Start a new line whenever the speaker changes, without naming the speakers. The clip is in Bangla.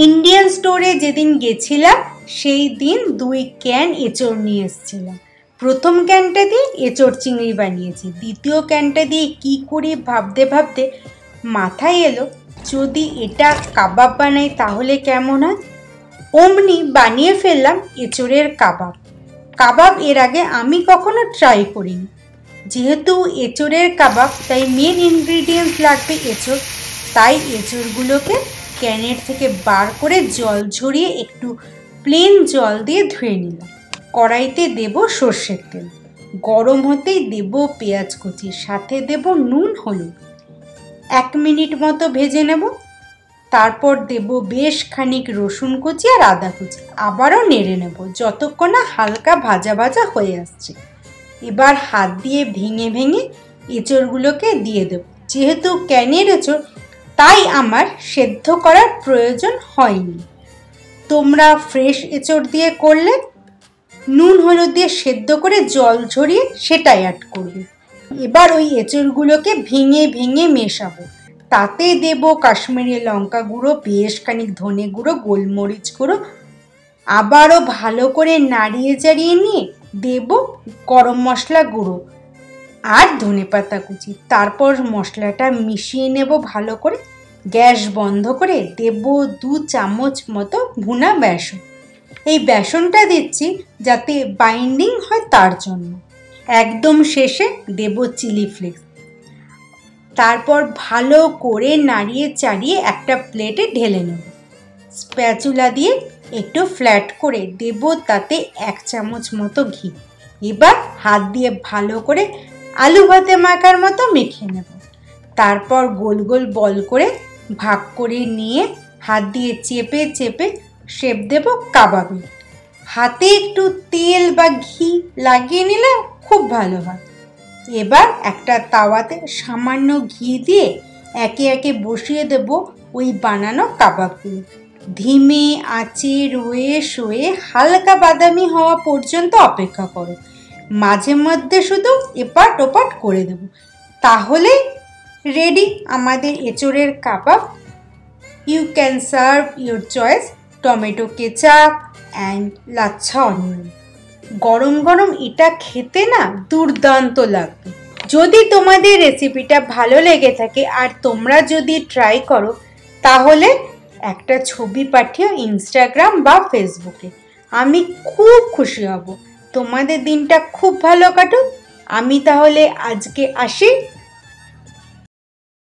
ইন্ডিয়ান স্টোরে যেদিন গেছিলাম সেই দিন 2 ক্যান এঁচড় নিয়ে এসেছিলাম। প্রথম ক্যানটা দিয়ে এঁচড় চিংড়ি বানিয়েছি, দ্বিতীয় ক্যানটা দিয়ে কি করি ভাবতে ভাবতে মাথায় এলো যদি এটা কাবাব বানাই তাহলে কেমন হয়। অমনি বানিয়ে ফেললাম এঁচড়ের কাবাব। কাবাব এর আগে আমি কখনো ট্রাই করিনি। যেহেতু এঁচড়ের কাবাব তাই মেন ইনগ্রিডিয়েন্টস লাগবে এঁচড়। তাই এঁচড়গুলোকে ক্যানের থেকে বার করে জল ঝরিয়ে একটু প্লেন জল দিয়ে ধুয়ে নিলাম। কড়াইতে দেব সর্ষের তেল, গরম হতেই দেব পেঁয়াজ কুচি, সাথে দেব নুন হলুদ। 1 মিনিট মতো ভেজে নেব। তারপর দেব বেশ খানিক রসুন কুচি আর আদা কুচি, আবারও নেড়ে নেব যতক্ষণ না হালকা ভাজা ভাজা হয়ে আসছে। এবার হাত দিয়ে ভেঙে ভেঙে এঁচড়গুলোকে দিয়ে দেব। যেহেতু ক্যানের এঁচড় তাই আমার সেদ্ধ করার প্রয়োজন হয়নি। তোমরা ফ্রেশ এঁচড় দিয়ে করলে নুন হলুদ দিয়ে সেদ্ধ করে জল ঝরিয়ে সেটাই অ্যাড করবে। এবার ওই এঁচড়গুলোকে ভেঙে ভেঙে মেশাবো। তাতে দেব কাশ্মীরি লঙ্কা গুঁড়ো, বেশ খানিক ধনে গুঁড়ো, গোলমরিচ গুঁড়ো। আবারও ভালো করে নাড়িয়ে চাড়িয়ে নিয়ে দেব গরম মশলা গুঁড়ো আর ধনেপাতা কুচি। তারপর মশলাটা মিশিয়ে নেব ভালো করে। গ্যাস বন্ধ করে দেব 2 চামচ মতো ভুনা বেসন। এই বেসনটা দিচ্ছি যাতে বাইন্ডিং হয় তার জন্য। একদম শেষে দেব চিলি ফ্লেক্স। তারপর ভালো করে নাড়িয়ে চাড়িয়ে একটা প্লেটে ঢেলে নেব। স্প্যাচুলা দিয়ে একটু ফ্ল্যাট করে দেব তাতে 1 চামচ মতো ঘি। এবার হাত দিয়ে ভালো করে আলু ভাতে মাখার মতো মেখে নেব। তারপর গোল গোল বল করে ভাগ করে নিয়ে হাত দিয়ে চেপে চেপে শেপ দেব কাবাবে। হাতে একটু তেল বা ঘি লাগিয়ে নিলে খুব ভালো হয়। এবার একটা তাওয়াতে সামান্য ঘি দিয়ে একে একে বসিয়ে দেব ওই বানানো কাবাবগুলো। ধিমে আঁচে রয়ে শোয়ে হালকা বাদামি হওয়া পর্যন্ত অপেক্ষা করো। মাঝে মধ্যে শুধু এপাট ওপাট করে দেব। তাহলে রেডি আমাদের এঁচড়ের kebab. You can serve your choice tomato ketchup and lachha onion. গরম গরম এটা খেতে না দুর্দান্ত লাগবে। যদি তোমাদের রেসিপিটা ভালো লেগে থাকে আর তোমরা যদি ট্রাই করো তাহলে একটা ছবি পাঠিও ইনস্টাগ্রাম বা ফেসবুকে। আমি খুব খুশি হব। তোমাদের দিনটা খুব ভালো কাটুক। আমি তাহলে আজকে আসি।